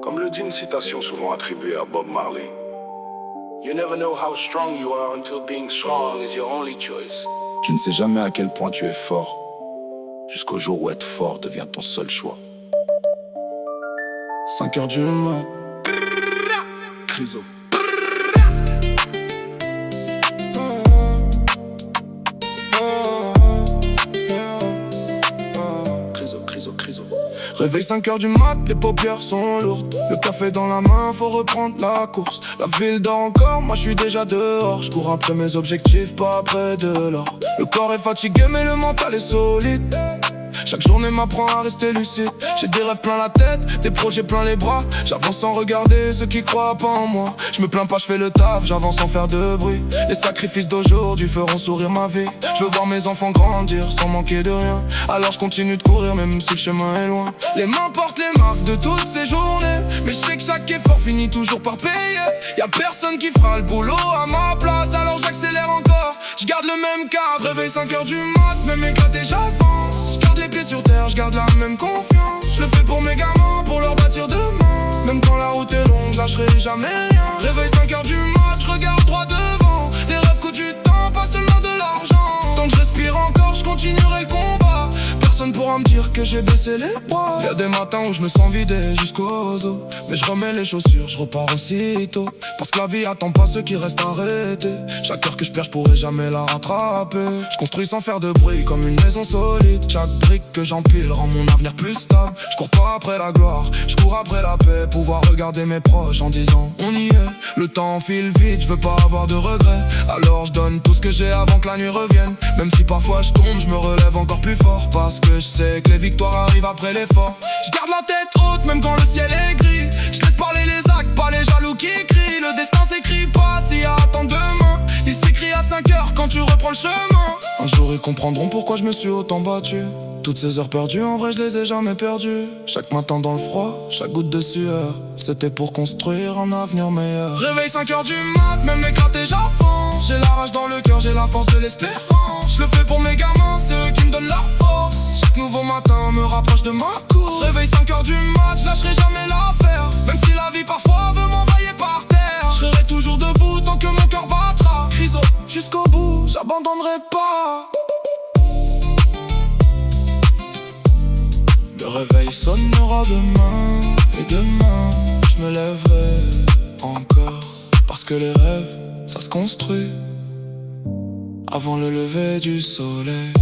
Comme le dit une citation souvent attribuée à Bob Marley, You never know how strong you are until being strong is your only choice. Tu ne sais jamais à quel point tu es fort, jusqu'au jour où être fort devient ton seul choix. 5 heures du mat, Criso. Criso. Réveil 5 heures du mat, les paupières sont lourdes. Le café dans la main, faut reprendre la course. La ville dort encore, moi je suis déjà dehors. Je cours après mes objectifs, pas après de l'or. Le corps est fatigué mais le mental est solide. Chaque journée m'apprend à rester lucide. J'ai des rêves plein la tête, des projets plein les bras. J'avance sans regarder ceux qui croient pas en moi. Je me plains pas, je fais le taf, j'avance sans faire de bruit. Les sacrifices d'aujourd'hui feront sourire ma vie. Je veux voir mes enfants grandir sans manquer de rien. Alors je continue de courir même si le chemin est loin. Les mains portent les marques de toutes ces journées, mais je sais que chaque effort finit toujours par payer. Y'a personne qui fera le boulot à ma place, alors j'accélère encore. Je garde le même cap, réveil 5 heures du mat, même éclaté j'avance. Les pieds sur terre, je garde la même confiance. Je le fais pour mes gamins, pour leur bâtir demain. Même quand la route est longue, je lâcherai jamais rien. Réveil 5 heures du mat, je regarde droit devant. Les rêves coûtent du temps, pas seulement de l'argent. Tant que je respire encore, je continuerai le combat. Personne pourra me dire que j'ai baissé les bras. Y'a des matins où je me sens vidé jusqu'aux os, mais je remets les chaussures, je repars aussitôt. Parce que la vie attend pas ceux qui restent arrêtés. Chaque heure que je perds, je pourrai jamais la rattraper. Je construis sans faire de bruit comme une maison solide. Chaque brique que j'empile rend mon avenir plus stable. Je cours pas après la gloire, je cours après la paix. Pouvoir regarder mes proches en disant on y est. Le temps file vite, je veux pas avoir de regrets. Alors je donne tout ce que j'ai avant que la nuit revienne. Même si parfois je tombe, je me relève encore plus fort. Parce que je sais que les victoires arrivent après l'effort. Je garde la tête haute même quand le ciel est gris. Je laisse parler les actes, pas les jaloux qui crient. Le destin s'écrit pas s'il y a attend demain. Il s'écrit à 5 heures quand tu reprends le chemin. Un jour ils comprendront pourquoi je me suis autant battu. Toutes ces heures perdues, en vrai je les ai jamais perdues. Chaque matin dans le froid, chaque goutte de sueur, c'était pour construire un avenir meilleur. Réveil 5 heures du mat, même éclaté j'avance. J'ai la rage dans le cœur, j'ai la force de l'espérance. Je le fais pour mes gamins, c'est eux qui me donnent la force. Chaque nouveau matin me rapproche de ma course. Réveil 5 heures du mat, je lâcherai jamais l'affaire. Même si la vie parfois veut m'envahir par terre, je serai toujours debout tant que mon cœur battra. Criso, jusqu'au bout, j'abandonnerai pas. Le réveil sonnera demain, et demain je me lèverai encore. Parce que les rêves, ça se construit avant le lever du soleil.